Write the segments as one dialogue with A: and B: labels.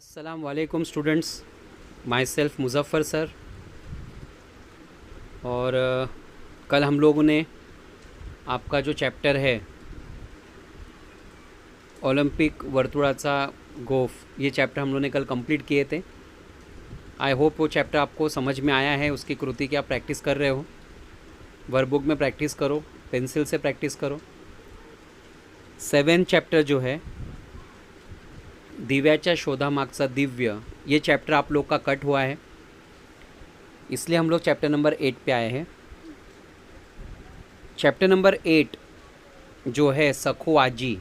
A: अस्सलाम वालेकुम students, my self Muzaffar sir. और कल हम लोगों ने आपका जो चैप्टर है ओलंपिक वर्तुळाचा गोफ, ये चैप्टर हम लोगों ने कल कंप्लीट किए थे। आई होप वो चैप्टर आपको समझ में आया है, उसकी कृति की आप प्रैक्टिस कर रहे हो। वर्कबुक में प्रैक्टिस करो, पेंसिल से प्रैक्टिस करो। 7 चैप्टर जो है दिव्याच्या शोधामागचा दिव्य, ये चैप्टर आप लोग का कट हुआ है, इसलिए हम लोग चैप्टर नंबर 8 पे आए हैं। चैप्टर नंबर 8 जो है सखो आजी।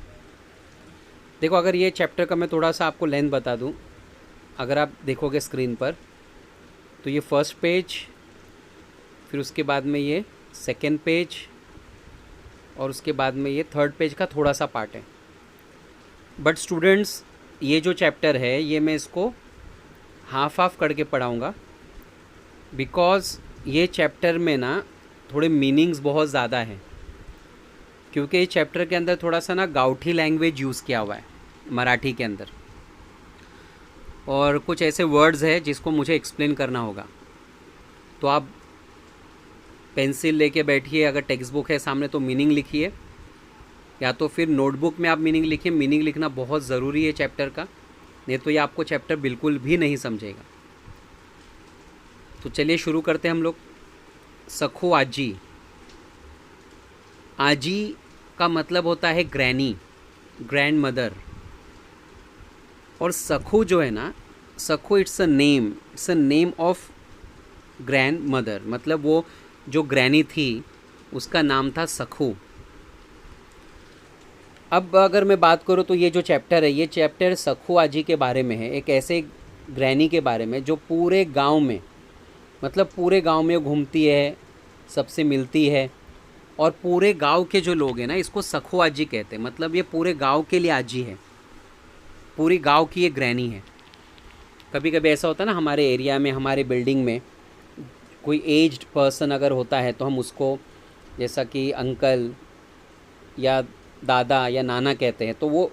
A: देखो, अगर ये चैप्टर का मैं थोड़ा सा आपको लेंथ बता दूं, अगर आप देखोगे स्क्रीन पर तो ये फर्स्ट पेज, फिर उसके बाद में ये सेकेंड पेज, और उसके बाद में ये थर्ड पेज का थोड़ा सा पार्ट है। बट स्टूडेंट्स, ये जो चैप्टर है ये मैं इसको हाफ करके पढ़ाऊँगा, बिकॉज़ ये चैप्टर में ना थोड़े मीनिंग्स बहुत ज़्यादा हैं, क्योंकि इस चैप्टर के अंदर थोड़ा सा ना गाउठी लैंग्वेज यूज़ किया हुआ है मराठी के अंदर, और कुछ ऐसे वर्ड्स हैं जिसको मुझे एक्सप्लेन करना होगा। तो आप पेंसिल लेके बैठिए, अगर टेक्स्ट बुक है सामने तो मीनिंग लिखिए, या तो फिर नोटबुक में आप मीनिंग लिखिए। मीनिंग लिखना बहुत ज़रूरी है चैप्टर का, नहीं तो ये आपको चैप्टर बिल्कुल भी नहीं समझेगा। तो चलिए शुरू करते हैं हम लोग। सखो आजी। आजी का मतलब होता है ग्रैनी, ग्रैंड मदर। और सखो जो है ना, Sakho it's a name of grandmother, मतलब वो जो ग्रैनी थी उसका नाम था सखो। अब अगर मैं बात करूँ तो ये जो चैप्टर है, ये चैप्टर सखो आजी के बारे में है, एक ऐसे ग्रैनी के बारे में जो पूरे गांव में, मतलब पूरे गांव में घूमती है, सबसे मिलती है, और पूरे गांव के जो लोग हैं ना इसको सखो आजी कहते हैं। मतलब ये पूरे गांव के लिए आजी है, पूरी गांव की ये ग्रैनी है। कभी कभी ऐसा होता है ना, हमारे एरिया में, हमारे बिल्डिंग में कोई एज्ड पर्सन अगर होता है तो हम उसको जैसा कि अंकल या दादा या नाना कहते हैं, तो वो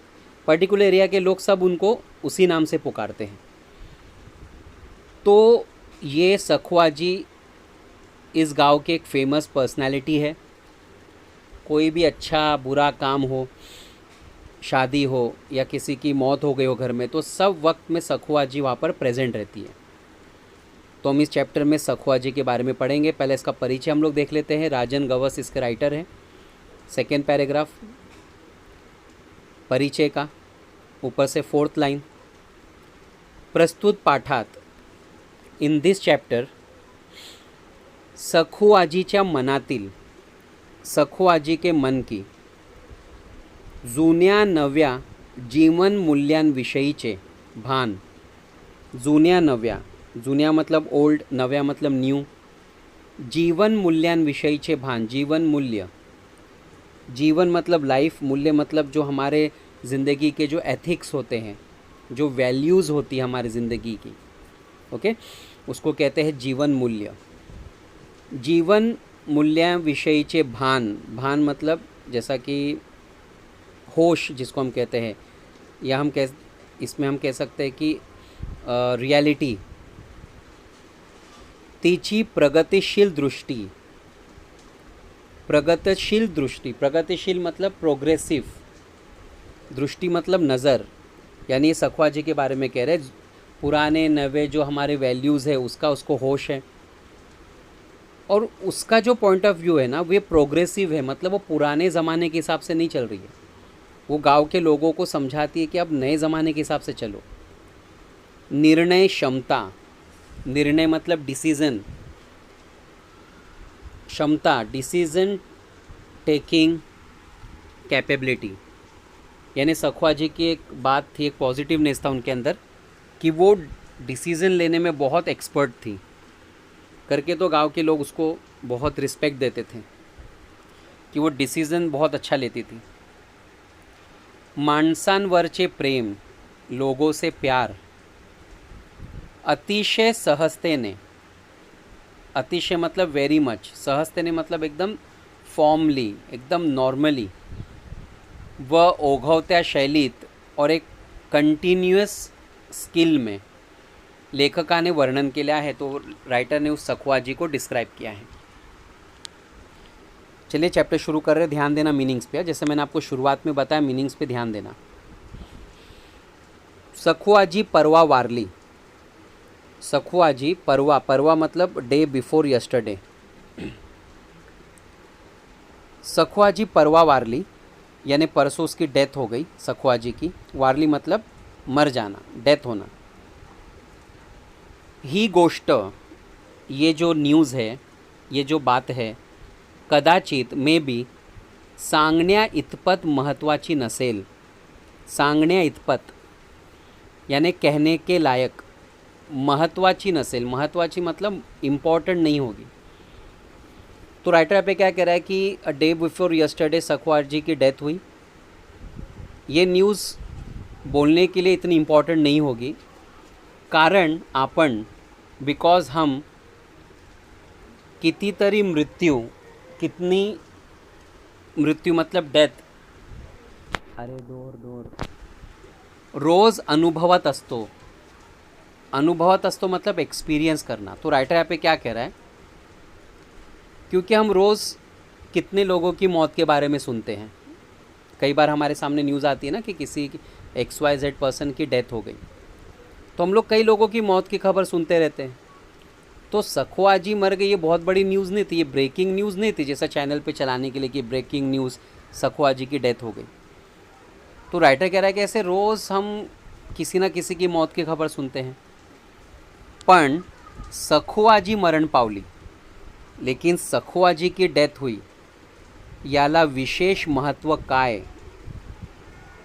A: पर्टिकुलर एरिया के लोग सब उनको उसी नाम से पुकारते हैं। तो ये सखो आजी इस गांव के एक फेमस पर्सनालिटी है। कोई भी अच्छा बुरा काम हो, शादी हो या किसी की मौत हो गई हो घर में, तो सब वक्त में सखो आजी वहाँ पर प्रेजेंट रहती है। तो हम इस चैप्टर में सखो आजी के बारे में पढ़ेंगे। पहले इसका परिचय हम लोग देख लेते हैं। राजन गवस इसके राइटर हैं। सेकेंड पैराग्राफ परिचय का, ऊपर से 4th लाइन। प्रस्तुत पाठात, इन दिस चॅप्टर, सखो आजीच्या मनातील, सखो आजी के मन की जुन्या नव्या जीवन मूल्यांविषयीचे भान, जुन्या नव्या, जुन्या मतलब ओल्ड, नव्या मतलब न्यू, जीवन मूल्यांविषयीचे भान, जीवन मूल्य, जीवन मतलब लाइफ, मूल्य मतलब जो हमारे ज़िंदगी के जो एथिक्स होते हैं, जो वैल्यूज़ होती है हमारी ज़िंदगी की, ओके, उसको कहते हैं जीवन मूल्य। जीवन मूल्यांविषयीचे भान, भान मतलब जैसा कि होश जिसको हम कहते हैं, या इसमें हम कह सकते हैं कि रियलिटी, तिची प्रगतिशील दृष्टि, प्रगतिशील दृष्टि, प्रगतिशील मतलब प्रोग्रेसिव, दृष्टि मतलब नज़र, यानी ये सखो आजी के बारे में कह रहे हैं। पुराने नवे जो हमारे वैल्यूज़ है उसका उसको होश है, और उसका जो पॉइंट ऑफ व्यू है ना वो प्रोग्रेसिव है, मतलब वो पुराने ज़माने के हिसाब से नहीं चल रही है। वो गांव के लोगों को समझाती है कि अब नए ज़माने के हिसाब से चलो। निर्णय क्षमता, निर्णय मतलब डिसीज़न, क्षमता, डिसीज़न टेकिंग कैपेबिलिटी, यानी सखो आजी की एक बात थी, एक पॉजिटिवनेस था उनके अंदर कि वो डिसीज़न लेने में बहुत एक्सपर्ट थी करके, तो गांव के लोग उसको बहुत रिस्पेक्ट देते थे कि वो डिसीज़न बहुत अच्छा लेती थी। माणसांवरचे प्रेम, लोगों से प्यार, अतिशय सहजतेने, अतिशय मतलब वेरी मच, सहजतेने मतलब एकदम फॉर्मली, एकदम नॉर्मली, व ओघवत्या शैलीत और एक कंटिन्यूअस स्किल में लेखकाने वर्णन केले आहे, तो राइटरने उस सखुआजी को डिस्क्राइब किया है। चलिए चैप्टर शुरू कर रहे हैं। ध्यान देना मीनिंग्स पे, जैसे मैंने आपको शुरुआत में बताया, मीनिंग्स पे ध्यान देना। सखुआजी परवा वारली। सखुआजी परवा, परवा मतलब डे बिफोर यस्टरडे। सखुआजी परवा वारली यानी परसों उसकी डेथ हो गई सखुआजी की। वारली मतलब मर जाना, डेथ होना। ही गोष्ट, ये जो न्यूज़ है, ये जो बात है, कदाचित मे बी सांगण्या इतपत महत्त्वाची नसेल। सांगण्या इतपत यानी कहने के लायक, महत्त्वाची नसेल, महत्त्वाची मतलब इम्पॉर्टेंट नहीं होगी। तो राइटर पे क्या कह रहा है कि अ डे बिफोर यस्टरडे सखुआजी की डेथ हुई। ये न्यूज़ बोलने के लिए इतनी इम्पॉर्टेंट नहीं होगी, कारण आपण, बिकॉज हम कितीतरी मृत्यू, कितनी मृत्यू मतलब डेथ, अरे दूर रोज़ अनुभवत असतो। अनुभवत असतो मतलब एक्सपीरियंस करना। तो राइटर यहाँ पे क्या कह रहा है, क्योंकि हम रोज़ कितने लोगों की मौत के बारे में सुनते हैं। कई बार हमारे सामने न्यूज़ आती है ना कि किसी XYZ पर्सन की डेथ हो गई, तो हम लोग कई लोगों की मौत की खबर सुनते रहते हैं। तो सखुआजी मर गई, ये बहुत बड़ी न्यूज़ नहीं थी, ये ब्रेकिंग न्यूज़ नहीं थी जैसा चैनल पे चलाने के लिए कि ब्रेकिंग न्यूज़ सखुआजी की डेथ हो गई। तो राइटर कह रहा है कि ऐसे रोज़ हम किसी ना किसी की मौत की खबर सुनते हैं, पण सखुआजी मरण पावली, लेकिन सखुआजी की डेथ हुई, याला विशेष महत्त्व काय,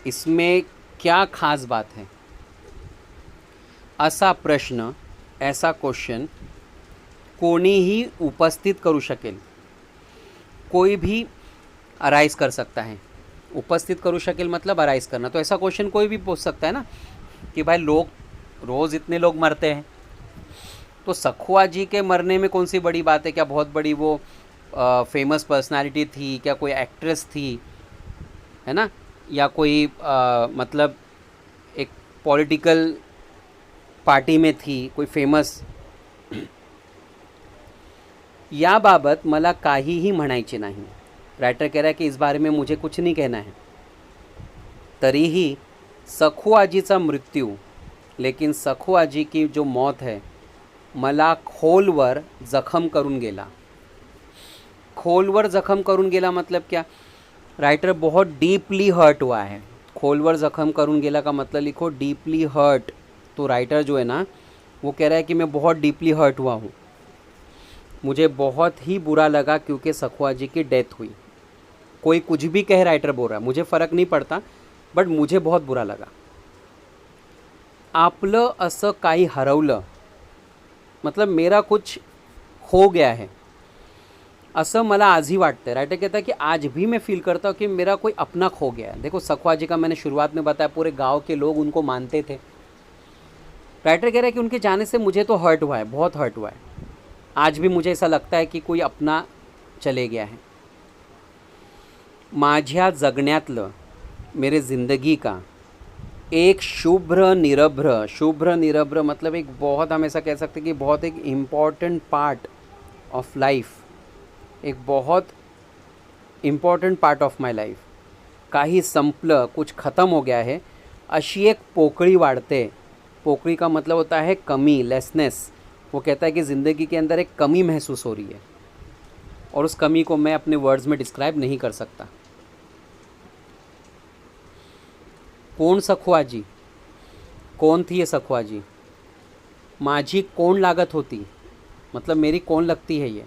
A: इसमें क्या खास बात है। असा प्रश्न, ऐसा क्वेश्चन कोणीही उपस्थित करू शकेल। कोई भी अराइज कर सकता है। उपस्थित करू शकेल मतलब अराइज करना। तो ऐसा क्वेश्चन कोई भी पूछ सकता है ना कि भाई लोग रोज़ इतने लोग मरते हैं, तो सखुआजी के मरने में कौन सी बड़ी बात है? क्या बहुत बड़ी वो फेमस पर्सनालिटी थी? क्या कोई एक्ट्रेस थी, है ना? या कोई मतलब एक पॉलिटिकल पार्टी में थी, कोई फेमस? याबाबत मला काहीही म्हणायचे नाही। राइटर कह रहा है कि इस बारे में मुझे कुछ नहीं कहना है। तरीही सखुआजीचा मृत्यू, लेकिन सखुआजी की जो मौत है, मला खोलवर जखम करून गेला। खोलवर जखम करून गेला मतलब क्या? राइटर बहुत डीपली हर्ट हुआ है। खोलवर जखम करून गेला का मतलब लिखो डीपली हर्ट। तो राइटर जो है ना, वो कह रहा है कि मैं बहुत डीपली हर्ट हुआ हूँ, मुझे बहुत ही बुरा लगा क्योंकि सखुआजी की डेथ हुई। कोई कुछ भी कहे, राइटर बोल रहा है, मुझे फ़र्क नहीं पड़ता, बट मुझे बहुत बुरा लगा। आपलं असं काही हरवलं मतलब मेरा कुछ हो गया है, असं मला आजही वाटतं है। राइटर कहता है कि आज भी मैं फील करता हूँ कि मेरा कोई अपना खो गया है। देखो सखुआजी का मैंने शुरुआत में बताया, पूरे गांव के लोग उनको मानते थे। राइटर कह रहा है कि उनके जाने से मुझे तो हर्ट हुआ है, बहुत हर्ट हुआ है। आज भी मुझे ऐसा लगता है कि कोई अपना चले गया है। माझ्या जगण्यातलं, मेरे ज़िंदगी का एक शुभ्र निरभ्र, शुभ्र निरभ्र मतलब एक बहुत, हम ऐसा कह सकते हैं कि बहुत एक इम्पॉर्टेंट पार्ट ऑफ लाइफ, एक बहुत important part of my life, काही संपलं, कुछ ख़त्म हो गया है, अशी एक पोकळी वाढते। पोकळी का मतलब होता है कमी, लेसनेस। वो कहता है कि ज़िंदगी के अंदर एक कमी महसूस हो रही है, और उस कमी को मैं अपने वर्ड्स में डिस्क्राइब नहीं कर सकता। कौन सखुआजी? कौन थी ये सखुआजी? माझी कोण लागत होती मतलब मेरी कौन लगती है ये?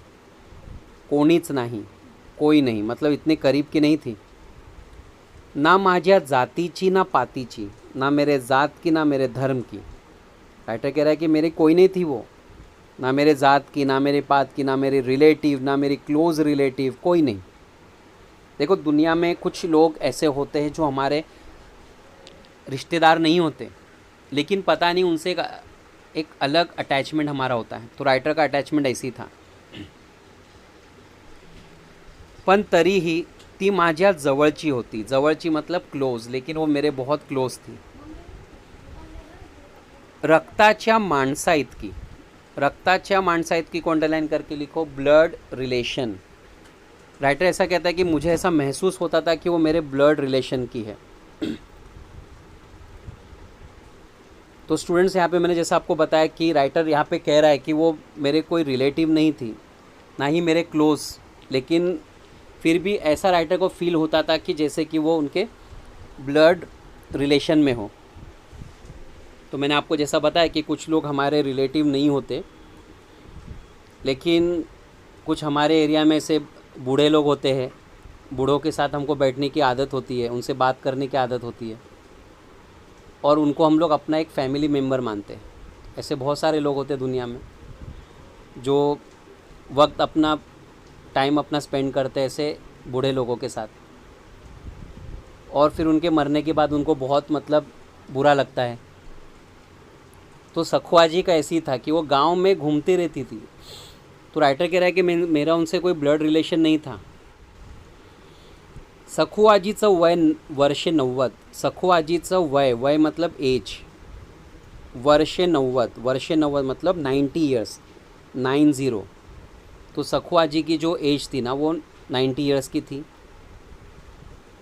A: कोणीच नाही, कोई नहीं मतलब इतने करीब की नहीं थी। ना माझ्या जातीची ना पातीची, ना मेरे ज़ात की ना मेरे धर्म की। राइटर कह रहा है कि मेरी कोई नहीं थी वो, ना मेरे ज़ात की, ना मेरे पात की, ना मेरे रिलेटिव, ना मेरी क्लोज़ रिलेटिव, कोई नहीं। देखो दुनिया में कुछ लोग ऐसे होते हैं जो हमारे रिश्तेदार नहीं होते, लेकिन पता नहीं उनसे एक अलग अटैचमेंट हमारा होता है। तो राइटर का अटैचमेंट ऐसी था। पण तरीही ती माझ्या जवळची होती। जवळची मतलब क्लोज, लेकिन वो मेरे बहुत क्लोज थी। रक्ताच्या माणसा इतकी, रक्ताच्या माणसा इतकी को अंडरलाइन करके लिखो, ब्लड रिलेशन। राइटर ऐसा कहता है कि मुझे ऐसा महसूस होता था कि वो मेरे ब्लड रिलेशन की है। तो स्टूडेंट्स, यहाँ पे मैंने जैसा आपको बताया कि राइटर यहाँ पे कह रहा है कि वो मेरे कोई रिलेटिव नहीं थी, ना ही मेरे क्लोज, लेकिन फिर भी ऐसा राइटर को फील होता था कि जैसे कि वो उनके ब्लड रिलेशन में हो। तो मैंने आपको जैसा बताया कि कुछ लोग हमारे रिलेटिव नहीं होते, लेकिन कुछ हमारे एरिया में से बूढ़े लोग होते हैं, बूढ़ों के साथ हमको बैठने की आदत होती है, उनसे बात करने की आदत होती है, और उनको हम लोग अपना एक फैमिली मेम्बर मानते हैं। ऐसे बहुत सारे लोग होते हैं दुनिया में जो वक्त अपना टाइम अपना स्पेंड करते हैं ऐसे बूढ़े लोगों के साथ, और फिर उनके मरने के बाद उनको बहुत मतलब बुरा लगता है। तो सखुआ जी का ऐसी था कि वो गांव में घूमती रहती थी। तो राइटर कह रहा है कि मेरा उनसे कोई ब्लड रिलेशन नहीं था। सखुआजीचं वय वर्षे 90। सखुआजीचं वय मतलब एज, वर्षे 90 मतलब 90 ईयर्स, 90। तो सखुआजी की जो एज थी ना वो 90 ईयर्स की थी।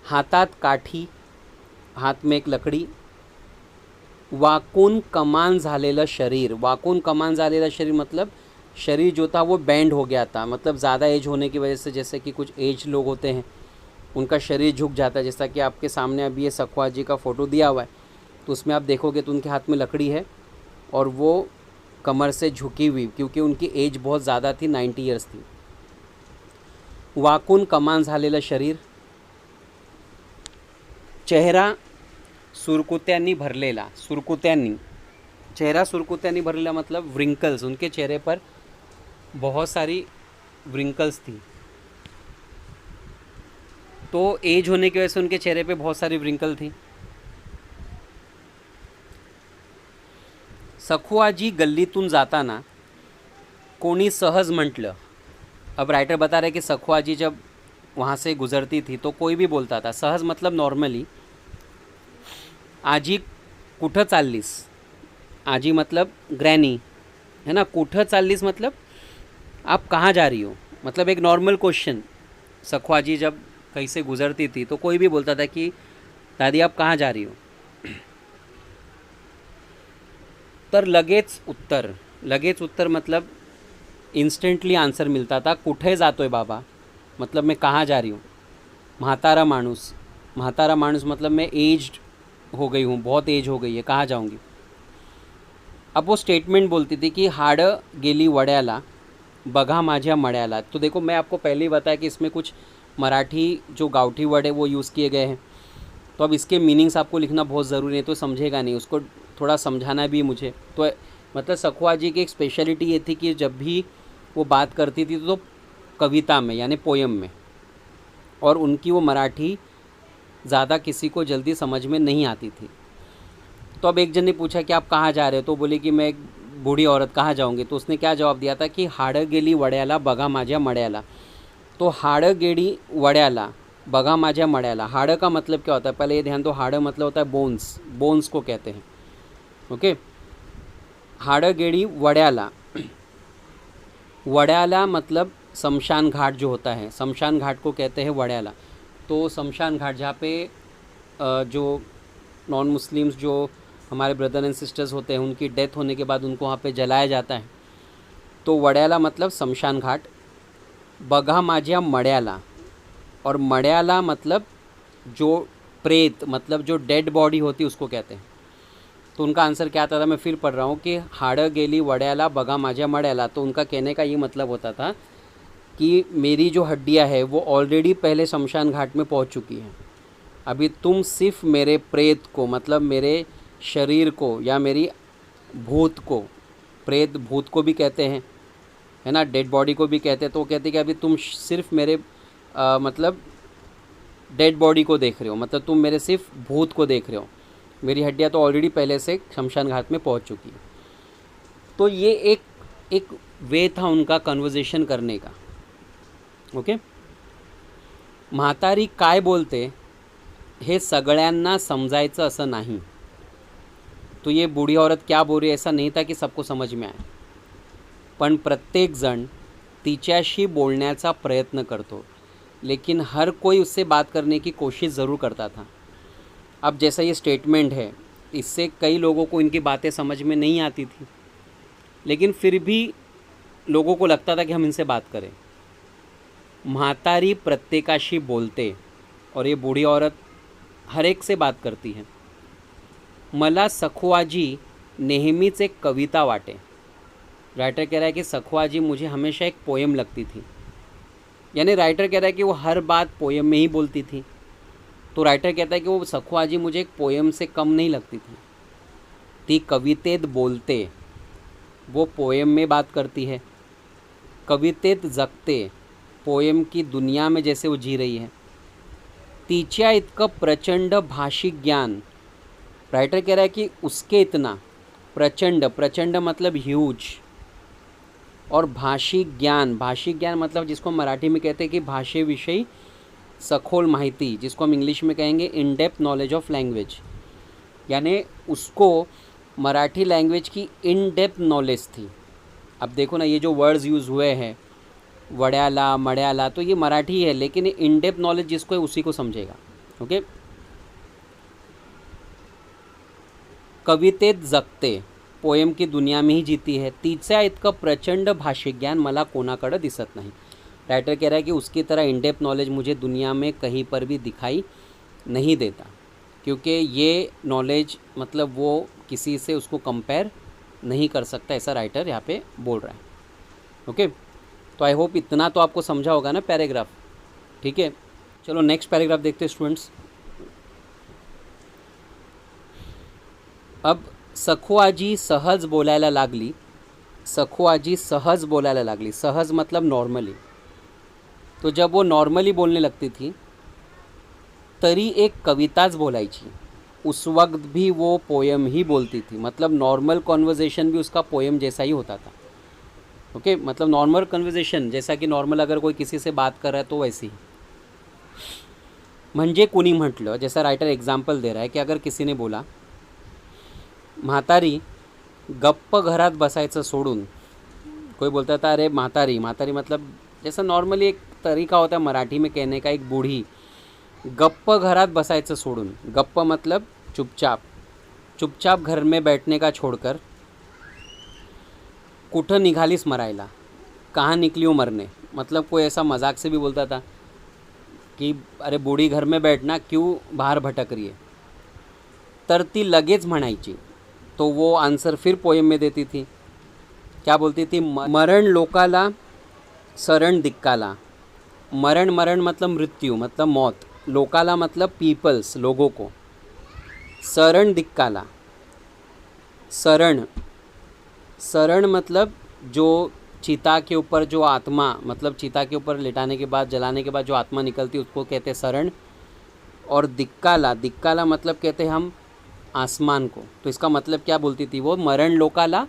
A: हातात काठी, हाथ में एक लकड़ी, वाकून कमान झालेलं शरीर। वाकून कमान झालेलं शरीर मतलब शरीर जो था वो बैंड हो गया था, मतलब ज़्यादा एज होने की वजह से, जैसे कि कुछ एज लोग होते हैं उनका शरीर झुक जाता है। जैसा कि आपके सामने अभी ये सखुआ जी का फ़ोटो दिया हुआ है, तो उसमें आप देखोगे तो उनके हाथ में लकड़ी है और वो कमर से झुकी हुई, क्योंकि उनकी एज बहुत ज़्यादा थी, 90 ईयर्स थी। वाकून कमान झालेलं शरीर, चेहरा सुरकुत्यांनी भरलेला। सुरकुत्यांनी, चेहरा सुरकुत्यांनी भरलेला मतलब व्रिंकल्स, उनके चेहरे पर बहुत सारी व्रिंकल्स थी। तो एज होने की वजह से उनके चेहरे पे बहुत सारी व्रिंकल थी। सखुआजी गल्लीतून जाताना कोणी सहज म्हटलं। अब राइटर बता रहे कि सखुआजी जब वहाँ से गुजरती थी तो कोई भी बोलता था, सहज मतलब नॉर्मली, आजी कुठं चाललीस। आजी मतलब ग्रैनी है ना, कुठं चाललीस मतलब आप कहाँ जा रही हो, मतलब एक नॉर्मल क्वेश्चन। सखुआजी जब कहीं से गुजरती थी तो कोई भी बोलता था कि दादी आप कहाँ जा रही हो। तर लगेच उत्तर, लगेच उत्तर मतलब इंस्टेंटली आंसर मिलता था। कुठे जातोय बाबा मतलब मैं कहाँ जा रही हूँ। म्हातारा माणूस, म्हातारा माणूस मतलब मैं एज्ड हो गई हूँ, बहुत एज हो गई है, कहाँ जाऊँगी। अब वो स्टेटमेंट बोलती थी कि हाडं गेली वड्याला, बघा माझ्या मड्याला। तो देखो मैं आपको पहले ही बताया कि इसमें कुछ मराठी जो गावठी वर्ड है वो यूज़ किए गए हैं, तो अब इसके मीनिंग्स आपको लिखना बहुत ज़रूरी है, तो समझेगा नहीं, उसको थोड़ा समझाना भी मुझे। तो मतलब सखुआ जी की एक स्पेशलिटी ये थी कि जब भी वो बात करती थी तो कविता में यानी पोयम में, और उनकी वो मराठी ज़्यादा किसी को जल्दी समझ में नहीं आती थी। तो अब एक जन ने पूछा कि आप कहाँ जा रहे हो, तो बोले कि मैं एक बूढ़ी औरत, कहाँ जाऊँगी। तो उसने क्या जवाब दिया था कि हाडं गेली वड्याला, बघा माझ्या मड्याला। तो हाडं गेली वड्याला, बघा माझ्या मड्याला। हाडं का मतलब क्या होता है, पहले ये ध्यान दो, हाडं मतलब होता है बोन्स, बोन्स को कहते हैं। ओके, हाडं गेली वड्याला, वड्याला मतलब शमशान घाट जो होता है, शमशान घाट को कहते हैं वड्याला। तो शमशान घाट जहाँ पे जो नॉन मुस्लिम्स जो हमारे ब्रदर एंड सिस्टर्स होते हैं उनकी डेथ होने के बाद उनको वहाँ पे जलाया जाता है, तो वड्याला मतलब शमशान घाट। बघा माझ्या मड्याला, और मड्याला मतलब जो प्रेत मतलब जो डेड बॉडी होती है उसको कहते हैं। तो उनका आंसर क्या आता था, मैं फिर पढ़ रहा हूँ कि हाडं गेली वड्याला, बघा माझ्या मड्याला। तो उनका कहने का ये मतलब होता था कि मेरी जो हड्डियाँ है वो ऑलरेडी पहले शमशान घाट में पहुँच चुकी हैं, अभी तुम सिर्फ मेरे प्रेत को मतलब मेरे शरीर को या मेरी भूत को, प्रेत भूत को भी कहते हैं है ना, डेड बॉडी को भी कहते हैं। तो वो कहते हैं कि अभी तुम सिर्फ मेरे मतलब डेड बॉडी को देख रहे हो, मतलब तुम मेरे सिर्फ भूत को देख रहे हो, मेरी हड्डियाँ तो ऑलरेडी पहले से शमशान घाट में पहुंच चुकी है। तो ये एक वे था उनका कन्वर्सेशन करने का। ओके, म्हातारी काय बोलते हे सगळ्यांना समजायचं असं नाही। तो ये बूढ़ी औरत क्या बोल रही है ऐसा नहीं था की सबको समज में आए, पण प्रत्येकजण तिच्याशी बोलण्याचा प्रयत्न करतो, लेकिन हर कोई उससे बात करने की कोशिश ज़रूर करता था। अब जैसा ये स्टेटमेंट है, इससे कई लोगों को इनकी बातें समझ में नहीं आती थी, लेकिन फिर भी लोगों को लगता था कि हम इनसे बात करें। म्हातारी प्रत्येकाशी बोलते, और ये बूढ़ी औरत हर एक से बात करती है। मला सखुआजी नेहमीच एक कविता वाटे। राइटर कह रहा है कि सखुआजी मुझे हमेशा एक पोएम लगती थी, यानी राइटर कह रहा है कि वो हर बात पोएम में ही बोलती थी। तो राइटर कहता है कि वो सखुआजी मुझे एक पोएम से कम नहीं लगती थी। ती कवितेत बोलते, वो पोएम में बात करती है। कवितेत जगते, पोएम की दुनिया में जैसे वो जी रही है। तिच्या इतकं प्रचंड भाषिक ज्ञान, राइटर कह रहा है कि उसके इतना प्रचंड, प्रचंड मतलब ह्यूज, और भाषिक ज्ञान, भाषिक ज्ञान मतलब जिसको मराठी में कहते हैं कि भाषेविषयी सखोल माहिती, जिसको हम इंग्लिश में कहेंगे in depth knowledge of language, यानी उसको मराठी लैंग्वेज की इन डेप्थ नॉलेज थी। अब देखो ना, ये जो वर्ड्स यूज़ हुए हैं वड्याला मड्याला, तो ये मराठी है, लेकिन इन डेप्थ नॉलेज जिसको है उसी को समझेगा। ओके, कवितेत जगते, पोएम की दुनिया में ही जीती है। तिच्या इतकं प्रचंड भाषिक ज्ञान मला कोणाकडे दिसत नाही। राइटर कह रहा है कि उसकी तरह इन डेप्थ नॉलेज मुझे दुनिया में कहीं पर भी दिखाई नहीं देता, क्योंकि ये नॉलेज मतलब वो किसी से उसको कंपेयर नहीं कर सकता, ऐसा राइटर यहाँ पे बोल रहा है। ओके, तो आई होप इतना तो आपको समझा होगा ना पैराग्राफ। ठीक है, चलो नेक्स्ट पैराग्राफ देखते हैं स्टूडेंट्स। अब सखुआजी सहज बोलायला लागली। सखुआजी सहज बोलायला लागली, सहज मतलब नॉर्मली। तो जब वो नॉर्मली बोलने लगती थी तरी एक कविताज बोलायची, उस वक्त भी वो पोएम ही बोलती थी, मतलब नॉर्मल कॉन्वर्जेशन भी उसका पोएम जैसा ही होता था। ओके, मतलब नॉर्मल कन्वर्जेशन जैसा कि नॉर्मल अगर कोई किसी से बात कर रहा है तो वैसी ही। म्हणजे कुणी म्हटलं, जैसा राइटर एग्जाम्पल दे रहा है कि अगर किसी ने बोला म्हातारी गप्प घरात बसायचं सोडून, कोई बोलता था अरे म्हातारी, म्हातारी मतलब जैसा नॉर्मली एक तरीका होता है मराठी में कहने का, एक बूढ़ी, गप्प घरात बसायचं सोडून, गप्प मतलब चुपचाप, चुपचाप घर में बैठने का छोड़कर कुठं निघालीस मरायला, कहाँ निकली हो मरने, मतलब कोई ऐसा मजाक से भी बोलता था कि अरे बूढ़ी घर में बैठना, क्यों बाहर भटक रही है। तर ती लगेच म्हणायची, तो वो आंसर फिर पोएम में देती थी। क्या बोलती थी, मरण लोकाला शरण दिक्काला। मरण, मरण मतलब मृत्यु, मतलब मौत, लोकाला मतलब पीपल्स, लोगों को, शरण दिक्काला, शरण, शरण मतलब जो चिता के ऊपर जो आत्मा, मतलब चिता के ऊपर लिटाने के बाद, जलाने के बाद जो आत्मा निकलती है उसको कहते हैं शरण। और दिक्काला, दिक्काला मतलब कहते हैं हम आसमान को। तो इसका मतलब क्या बोलती थी वो, मरण लोकाला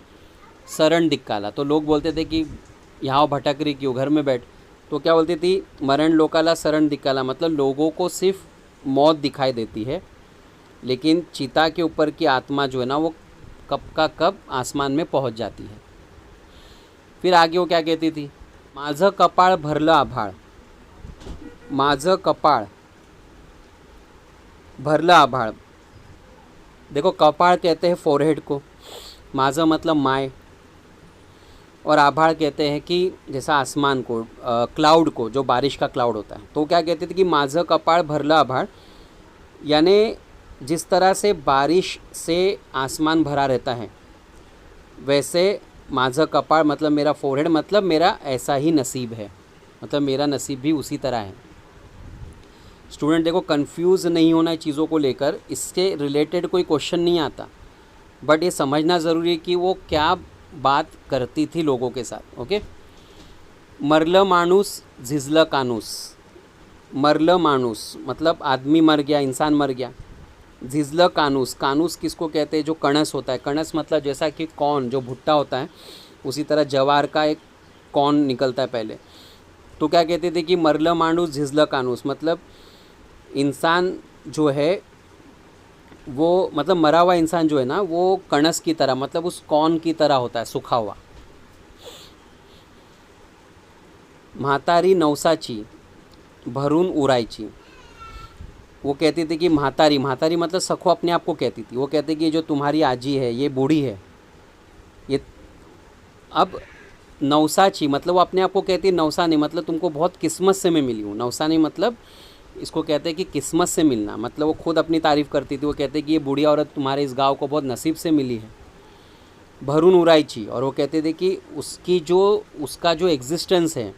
A: शरण दिक्काला। तो लोग बोलते थे कि यहाँ भटक रही क्यों, घर में बैठ, तो क्या बोलती थी, मरण लोकाला शरण दिक्काला, मतलब लोगों को सिर्फ मौत दिखाई देती है, लेकिन चिता के ऊपर की आत्मा जो है ना वो कब का कब आसमान में पहुंच जाती है। फिर आगे वो क्या कहती थी, माझं कपाळ भरलं आभाळ, माझं कपाळ भरलं आभाळ। देखो कपाळ कहते हैं फोरहेड को, माझं मतलब माय, और आभाळ कहते हैं कि जैसा आसमान को, क्लाउड को, जो बारिश का क्लाउड होता है। तो क्या कहते थे कि माझं कपाळ भरलं आभाळ, यानी जिस तरह से बारिश से आसमान भरा रहता है, वैसे माझं कपाळ मतलब मेरा फोरहेड, मतलब मेरा ऐसा ही नसीब है, मतलब मेरा नसीब भी उसी तरह है। स्टूडेंट देखो, कंफ्यूज नहीं होना चीज़ों को लेकर, इसके रिलेटेड कोई क्वेश्चन नहीं आता, बट ये समझना ज़रूरी है कि वो क्या बात करती थी लोगों के साथ। ओके, मरलं माणूस झिजलं कानूस, मरलं माणूस मतलब आदमी मर गया, इंसान मर गया। झिजलं कानूस, कानूस किसको कहते हैं, जो कणस होता है, कणस मतलब जैसा कि कॉर्न जो भुट्टा होता है, उसी तरह जवार का एक कॉर्न निकलता है पहले। तो क्या कहते थे कि मरलं माणूस झिजलं कानूस, मतलब इंसान जो है वो मतलब मरा हुआ इंसान जो है ना, वो कणस की तरह, मतलब उस कॉर्न की तरह होता है, सूखा हुआ। म्हातारी नवसाची भरून उरायची। वो कहती थी कि म्हातारी, म्हातारी मतलब सखो अपने आप को कहती थी। वो कहती कि ये जो तुम्हारी आजी है ये बूढ़ी है, ये अब नवसाची मतलब वो अपने आप को कहती है नवसानी, मतलब तुमको बहुत किस्मत से मैं मिली हूँ। नवसानी मतलब इसको कहते हैं कि किस्मत से मिलना, मतलब वो खुद अपनी तारीफ़ करती थी। वो कहते हैं कि ये बूढ़ी औरत तुम्हारे इस गांव को बहुत नसीब से मिली है। भरून उरायची, और वो कहते थे कि उसका जो एग्जिस्टेंस है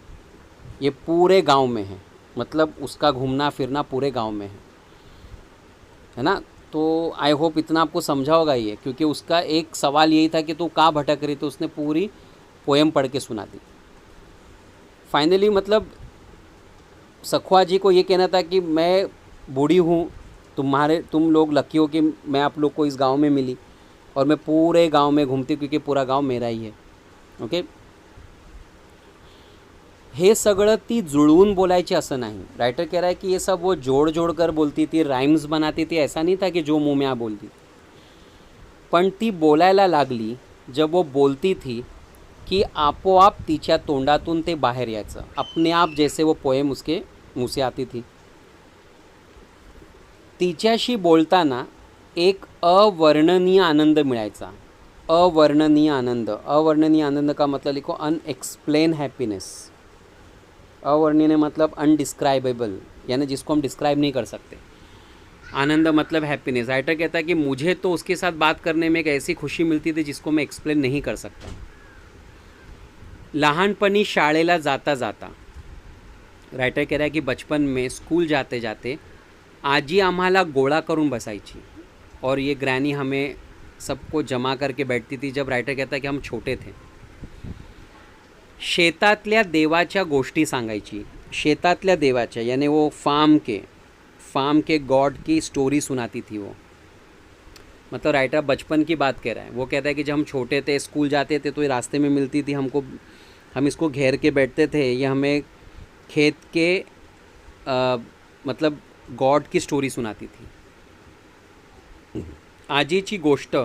A: ये पूरे गांव में है, मतलब उसका घूमना फिरना पूरे गांव में है ना। तो आई होप इतना आपको समझा होगा ये, क्योंकि उसका एक सवाल यही था कि तू कहाँ भटक रही, तो उसने पूरी पोएम पढ़ के सुना दी। फाइनली मतलब सखुआ जी को ये कहना था कि मैं बूढ़ी हूँ, तुम लोग लकी हो कि मैं आप लोग को इस गांव में मिली, और मैं पूरे गांव में घूमती क्योंकि पूरा गांव मेरा ही है। ओके, हे सगळं ती जुळवून बोलायची असं नाही। राइटर कह रहा है कि ये सब वो जोड़ जोड़ कर बोलती थी, राइम्स बनाती थी, ऐसा नहीं था कि जो मुंह में आ बोलती। पण ती बोलायला लागली जब वो बोलती थी की आपोआप तिच्या तोंडातून ते बाहेर यायचं, अपने आप जैसे वो पोएम उसके मुंह से आती थी। तिच्याशी बोलताना एक अवर्णनीय आनंद मिळायचा। अवर्णनीय आनंद, अवर्णनीय आनंद का मतलब लिखो अनएक्सप्लेन हैप्पीनेस। अवर्णनीय मतलब अनडिस्क्राइबेबल, यानी जिसको हम डिस्क्राइब नहीं कर सकते। आनंद मतलब हैप्पीनेस। राइटर कहता है कि मुझे तो उसके साथ बात करने में एक ऐसी खुशी मिलती थी जिसको मैं एक्सप्लेन नहीं कर सकता। लहानपणी शाळेला जाता जाता, राइटर कह रहा है कि बचपन में स्कूल जाते जाते आजी आम्हाला गोळा करून बसायची, और ये ग्रैनी हमें सबको जमा करके बैठती थी जब राइटर कहता है कि हम छोटे थे। शेतातल्या देवाच्या गोष्टी सांगायची। शेतातल्या देवाच्या यानी वो फार्म के गॉड की स्टोरी सुनाती थी वो। मतलब राइटर बचपन की बात कह रहा है। वो कहता है कि जब हम छोटे थे स्कूल जाते थे तो ये रास्ते में मिलती थी हमको, हम इसको घेर के बैठते थे, ये हमें खेत के मतलब गॉड की स्टोरी सुनाती थी। आजीची गोष्ट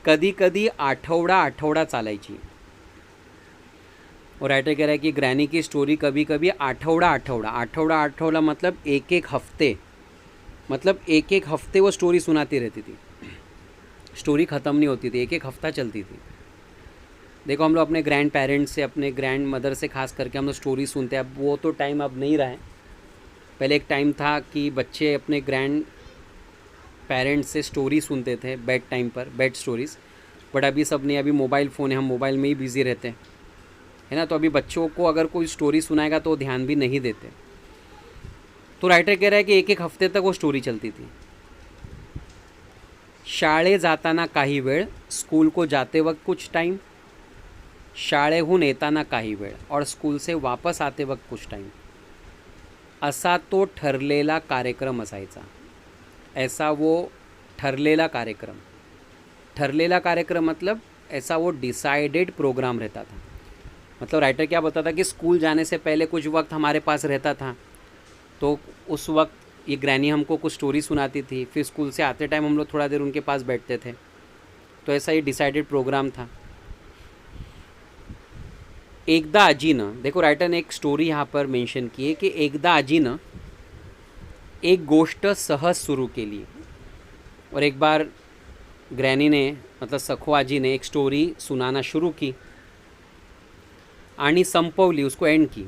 A: कधी कधी आठवडा चालायची। और राइटर कह रहा है कि ग्रैनी की स्टोरी कभी कभी आठवडा मतलब एक हफ्ते, मतलब एक हफ्ते वो स्टोरी सुनाती रहती थी। स्टोरी ख़त्म नहीं होती थी, एक हफ्ता चलती थी। देखो हम लोग अपने ग्रैंड पेरेंट्स से, अपने ग्रैंड मदर से खास करके हम लोग स्टोरी सुनते हैं। अब वो तो टाइम अब नहीं रहा है। पहले एक टाइम था कि बच्चे अपने ग्रैंड पेरेंट्स से स्टोरी सुनते थे बेड टाइम पर, बेड स्टोरीज़। बट अभी सब नहीं, अभी मोबाइल फ़ोन है, हम मोबाइल में ही बिज़ी रहते हैं, है ना। तो अभी बच्चों को अगर कोई स्टोरी सुनाएगा तो ध्यान भी नहीं देते। तो राइटर कह रहा है कि एक हफ्ते तक वो स्टोरी चलती थी। शाळे जाताना काही वेळ, स्कूल को जाते वक्त कुछ टाइम, शाळेहून येताना काही वेळ, और स्कूल से वापस आते वक्त कुछ टाइम। असा तो ठरलेला कार्यक्रम असायचा। ऐसा वो ठरलेला कार्यक्रम, ठरलेला कार्यक्रम मतलब ऐसा वो डिसाइडेड प्रोग्राम रहता था। मतलब राइटर क्या बताता कि स्कूल जाने से पहले कुछ वक्त हमारे पास रहता था, तो उस वक्त ये ग्रैनी हमको कुछ स्टोरी सुनाती थी, फिर स्कूल से आते टाइम हम लोग थोड़ा देर उनके पास बैठते थे। तो ऐसा ये डिसाइडेड प्रोग्राम था। एकदा आजीनं, देखो राइटर ने एक स्टोरी यहाँ पर मेंशन की है कि एकदा आजीनं एक गोष्ट सहज सुरू केली, और एक बार ग्रैनी ने मतलब सखो आजी ने एक स्टोरी सुनाना शुरू की आणि संपवली, उसको एंड की।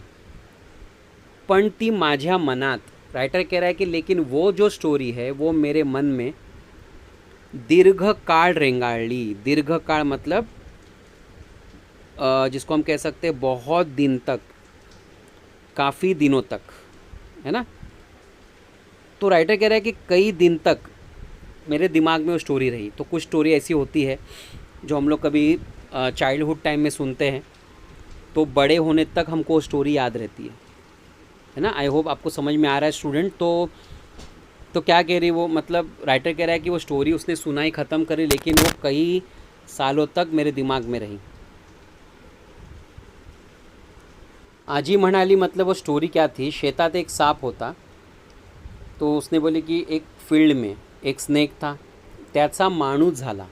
A: पण ती माझ्या मनात, राइटर कह रहा है कि लेकिन वो जो स्टोरी है वो मेरे मन में दीर्घकाळ रेंगाळली। दीर्घकाळ मतलब जिसको हम कह सकते हैं बहुत दिन तक, काफ़ी दिनों तक, है ना। तो राइटर कह रहा है कि कई दिन तक मेरे दिमाग में वो स्टोरी रही। तो कुछ स्टोरी ऐसी होती है जो हम लोग कभी चाइल्डहुड टाइम में सुनते हैं तो बड़े होने तक हमको स्टोरी याद रहती है ना। आई होप आपको समझ में आ रहा है स्टूडेंट। तो क्या कह रही वो, मतलब राइटर कह रहा है कि वो स्टोरी उसने सुनाई ख़त्म करी, लेकिन वो कई सालों तक मेरे दिमाग में रही। आजी म्हणाली मतलब वो स्टोरी क्या थी, शेतात एक सांप होता। तो उसने बोली कि एक फील्ड में एक स्नेक था, त्याचा माणूस झाला.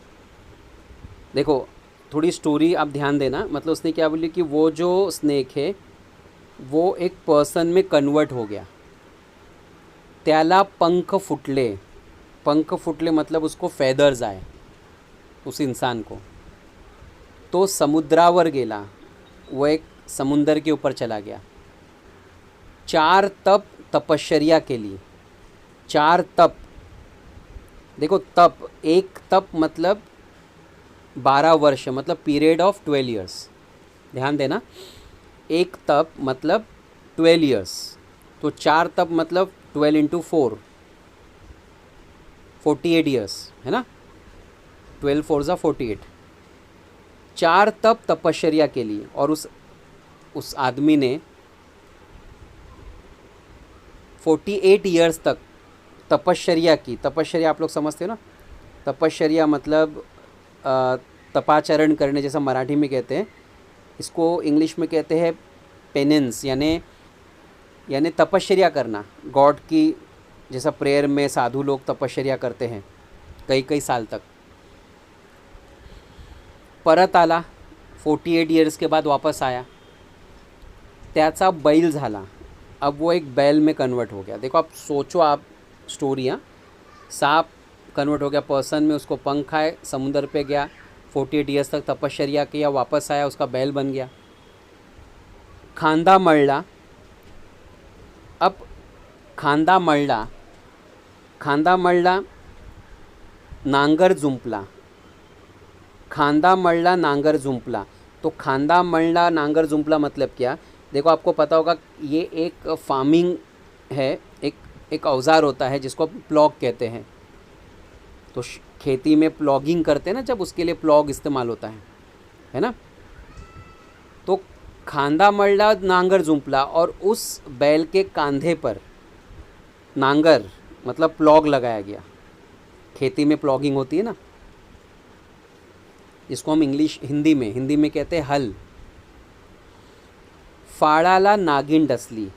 A: देखो थोड़ी स्टोरी आप ध्यान देना. मतलब उसने क्या बोली कि वो जो स्नेक है वो एक पर्सन में कन्वर्ट हो गया. त्याला पंख फुटले. पंख फुटले मतलब उसको फेदर्स आए उस इंसान को. तो समुद्रावर गेला. वो एक समुंदर के ऊपर चला गया. 4 तप तपश्चर्या केली. 4 तप. देखो तप, एक तप मतलब 12 वर्ष, मतलब पीरियड ऑफ 12 ईयर्स. ध्यान देना, एक तप मतलब 12 ईयर्स. तो 4 तप मतलब 12 इंटू 4, 48 ईयर्स है ना. 12 4 ज़ा 48. 4 तप तपश्चर्या के लिए. और उस आदमी ने 48 ईयर्स तक तपश्चर्या की. तपश्चर्या आप लोग समझते हो ना. तपश्चर्या मतलब तपाचरण करने, जैसा मराठी में कहते हैं. इसको इंग्लिश में कहते हैं पेनेंस, यानी तपश्चर्या करना गॉड की. जैसा प्रेयर में साधु लोग तपश्चर्या करते हैं कई कई साल तक. परत आला, 48 ईयर्स के बाद वापस आया. त्याचा बैल झाला. अब वो एक बैल में कन्वर्ट हो गया. देखो आप सोचो, आप स्टोरी. सांप कन्वर्ट हो गया पर्सन में, उसको पंख आए, समुंदर पे गया, 48 ईयर्स तक तपश्चर्या किया, वापस आया, उसका बैल बन गया. खांदा मळला. अब खांदा मळला. खांदा मळला, नांगर जुंपला. खांदा मळला, नांगर जुंपला. तो खांदा मळला, नांगर जुंपला मतलब क्या. देखो आपको पता होगा ये एक फार्मिंग है. एक औज़ार होता है जिसको प्लॉग कहते हैं. तो खेती में प्लॉगिंग करते हैं ना, जब उसके लिए प्लॉग इस्तेमाल होता है ना. तो खांदा मळला, नांगर जुंपला, और उस बैल के कांधे पर नांगर मतलब प्लॉग लगाया गया. खेती में प्लॉगिंग होती है ना, जिसको हम हिंदी में कहते हैं हल. फाड़ाला नागिन डसली.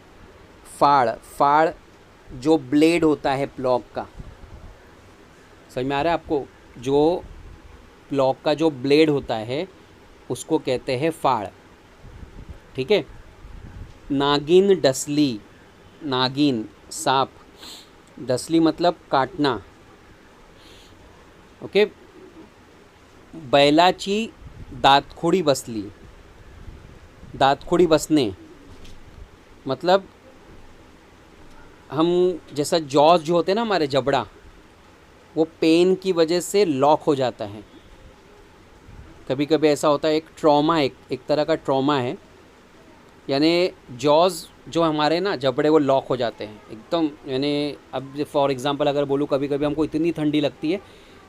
A: फाड़ जो ब्लेड होता है प्लॉग का, समझ में आ रहा है आपको. जो प्लॉग का जो ब्लेड होता है उसको कहते हैं फाड़. ठीक है. नागिन डसली. नागिन सांप. डसली मतलब काटना. ओके. बैलाची दातखोड़ी बसली. दातखोड़ी बसने मतलब हम जैसा जॉज जो होते हैं ना हमारे जबड़ा, वो पेन की वजह से लॉक हो जाता है. कभी कभी ऐसा होता है. एक ट्रॉमा, एक तरह का ट्रॉमा है. यानी जॉज जो हमारे ना जबड़े वो लॉक हो जाते हैं एकदम. यानी अब फॉर एग्जांपल अगर बोलूँ, कभी कभी हमको इतनी ठंडी लगती है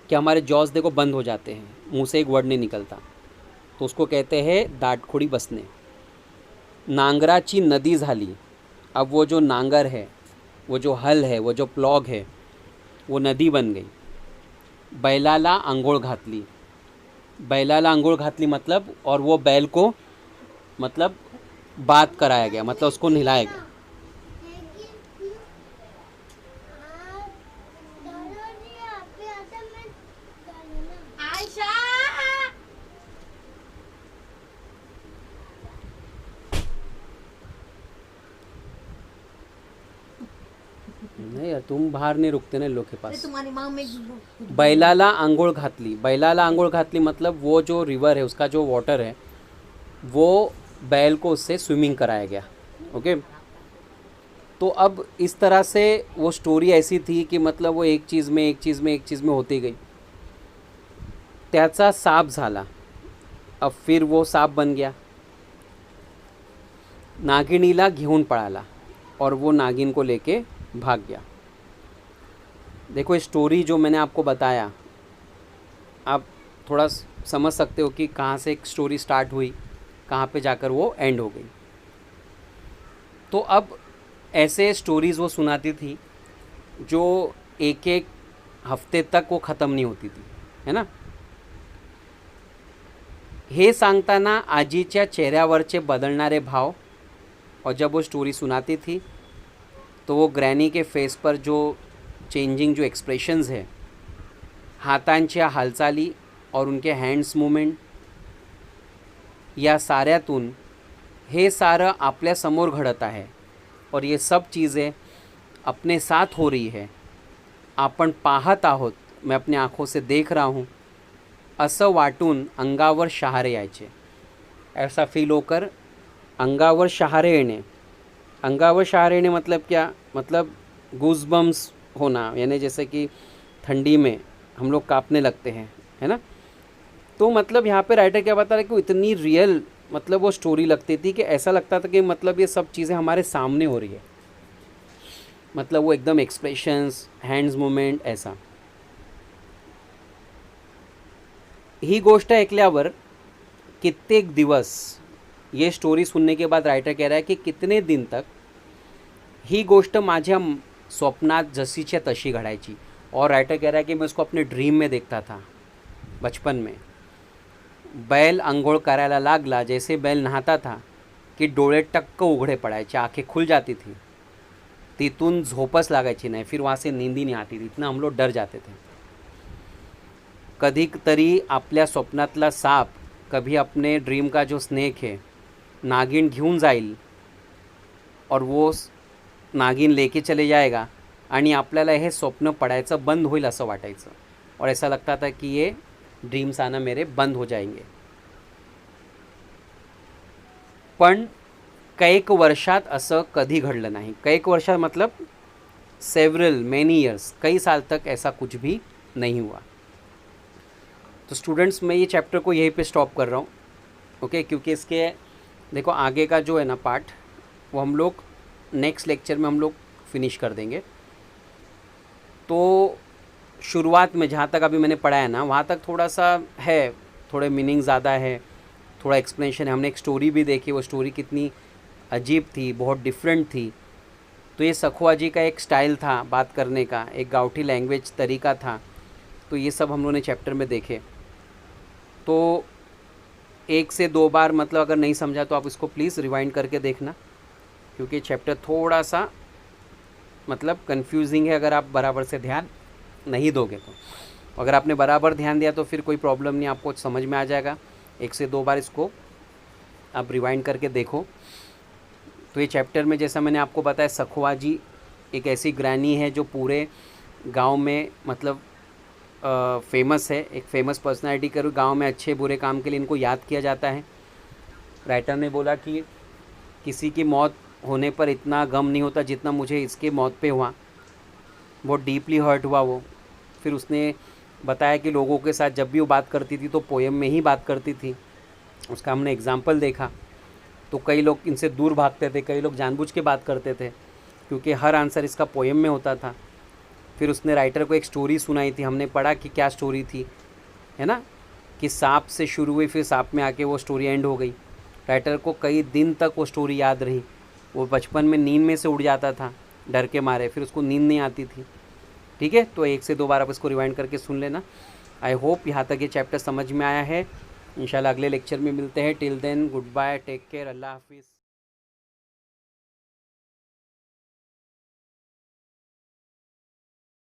A: कि हमारे जॉज देखो बंद हो जाते हैं, मुंह से एक वर्ड नहीं निकलता. तो उसको कहते हैं दातखोड़ी बसने. नांगराची नदी झाली. अब वो जो नांगर है, वो जो हल है, वो जो प्लॉग है, वो नदी बन गई. बैलाला आंघोळ घातली. बैलाला आंघोळ घातली मतलब, और वो बैल को मतलब बात कराया गया, मतलब उसको नहलाया गया. नहीं यार, तुम बाहर नहीं रुकते ना इन लोग के पास.
B: तुम्हारी माँ में
A: बैलाला आंघोळ घातली. बैलाला आंघोळ घातली मतलब वो जो रिवर है, उसका जो वाटर है, वो बैल को उससे स्विमिंग कराया गया. ओके. तो अब इस तरह से वो स्टोरी ऐसी थी कि मतलब वो एक चीज़ में होती गई. त्याचा साप झाला. अब फिर वो सांप बन गया. नागिनीला घेऊन पळाला, और वो नागिन को लेके भाग गया. देखो ये स्टोरी जो मैंने आपको बताया, आप थोड़ा समझ सकते हो कि कहाँ से एक स्टोरी स्टार्ट हुई, कहाँ पे जाकर वो एंड हो गई. तो अब ऐसे स्टोरीज़ वो सुनाती थी जो एक एक हफ्ते तक वो ख़त्म नहीं होती थी, है ना. हे सांगताना आजीच्या चेहऱ्यावरचे बदलणारे भाव. और जब वो स्टोरी सुनाती थी तो वो ग्रैनी के फेस पर जो चेंजिंग जो एक्सप्रेशन्स है, हातांच्या हालचाली और उनके हँड्स मुवमेंट, या साऱ्यातून हे सारं आपल्यासमोर घडत आहे और ये सब चीज़ें अपने साथ हो रही है, आपण पाहत आहोत, मैं अपनी आँखों से देख रहा हूँ, असं वाटून अंगावर शहारे यायचे. ऐसा फील होकर अंगावर शहारे येणे. अंगावर शहारे येणे मतलब क्या? मतलब गूज़बम्स होना, यानी जैसे कि ठंडी में हम लोग काँपने लगते हैं, है ना. तो मतलब यहाँ पे राइटर क्या बता रहा है कि इतनी रियल मतलब वो स्टोरी लगती थी कि ऐसा लगता था कि मतलब ये सब चीज़ें हमारे सामने हो रही है. मतलब वो एकदम एक्सप्रेशंस, हँड्स मुवमेंट ऐसा. ही गोष्ट ऐकल्यावर कित्येक दिवस, ये स्टोरी सुनने के बाद राइटर कह रहा है कि कितने दिन तक ही गोष्ट माझ्या स्वप्नात जशीच्या तशी घडायची. और राइटर कह रहा है कि मैं उसको अपने ड्रीम में देखता था बचपन में. बैल अंघोळ करायला लागला, जैसे बैल नहाता था कि डोळे टक्क उघडे पडायचे, आंखें खुल जाती थी, तिथून झोपच लागायची नाही, फिर वहाँ से नींद ही नहीं आती थी, इतना हम लोग डर जाते थे. कधी तरी आपल्या स्वप्नातला साप कभी अपने ड्रीम का जो स्नेक है नागिन घेऊन जाईल और वो नागिन लेके चले जाएगा आणि आपल्याला हे स्वप्न पडायचं बंद होईल असं वाटायचं. और ऐसा लगता था कि ये ड्रीम्स आना मेरे बंद हो जाएंगे. पण कैक वर्षात असं कधी घडलं नहीं. कैक वर्षात मतलब सेवरल मेनी ईयर्स, कई साल तक ऐसा कुछ भी नहीं हुआ. तो स्टूडेंट्स, मैं ये चैप्टर को यहीं पे स्टॉप कर रहा हूँ, ओके, क्योंकि इसके देखो आगे का जो है ना पार्ट, वो हम लोग नेक्स्ट लेक्चर में हम लोग फिनिश कर देंगे. तो शुरुआत में जहाँ तक अभी मैंने पढ़ा है ना, वहाँ तक थोड़ा सा है, थोड़े मीनिंग ज़्यादा है, थोड़ा एक्सप्लेनेशन है. हमने एक स्टोरी भी देखी, वो स्टोरी कितनी अजीब थी, बहुत डिफरेंट थी. तो ये सखुआ जी का एक स्टाइल था बात करने का, एक गाँवठी लैंग्वेज तरीका था. तो ये सब हम लोगों ने चैप्टर में देखे. तो 1 से 2 बार मतलब अगर नहीं समझा तो आप इसको प्लीज़ रिवाइंड करके देखना, क्योंकि चैप्टर थोड़ा सा मतलब कंफ्यूजिंग है अगर आप बराबर से ध्यान नहीं दोगे तो. अगर आपने बराबर ध्यान दिया तो फिर कोई प्रॉब्लम नहीं, आपको समझ में आ जाएगा. 1 से 2 बार इसको आप रिवाइंड करके देखो. तो ये चैप्टर में जैसा मैंने आपको बताया, सखुआ जी एक ऐसी ग्रैनी है जो पूरे गांव में मतलब फेमस है, एक फेमस पर्सनालिटी करो. गांव में अच्छे बुरे काम के लिए इनको याद किया जाता है. राइटर ने बोला कि किसी की मौत होने पर इतना गम नहीं होता जितना मुझे इसके मौत पे हुआ. बहुत डीपली हर्ट हुआ वो. फिर उसने बताया कि लोगों के साथ जब भी वो बात करती थी तो पोएम में ही बात करती थी. उसका हमने एग्जाम्पल देखा. तो कई लोग इनसे दूर भागते थे, कई लोग जानबूझ के बात करते थे, क्योंकि हर आंसर इसका पोएम में होता था. फिर उसने राइटर को एक स्टोरी सुनाई थी, हमने पढ़ा कि क्या स्टोरी थी, है ना, कि सांप से शुरू हुई, फिर सांप में आके वो स्टोरी एंड हो गई. राइटर को कई दिन तक वो स्टोरी याद रही. वो बचपन में नींद में से उड़ जाता था डर के मारे, फिर उसको नींद नहीं आती थी. ठीक है, तो 1 से 2 बार आप इसको रिवाइंड करके सुन लेना. आई होप यहाँ तक ये चैप्टर समझ में आया है. इंशाल्लाह अगले लेक्चर में मिलते हैं. Till then goodbye, take care, अल्लाह हाफिज़.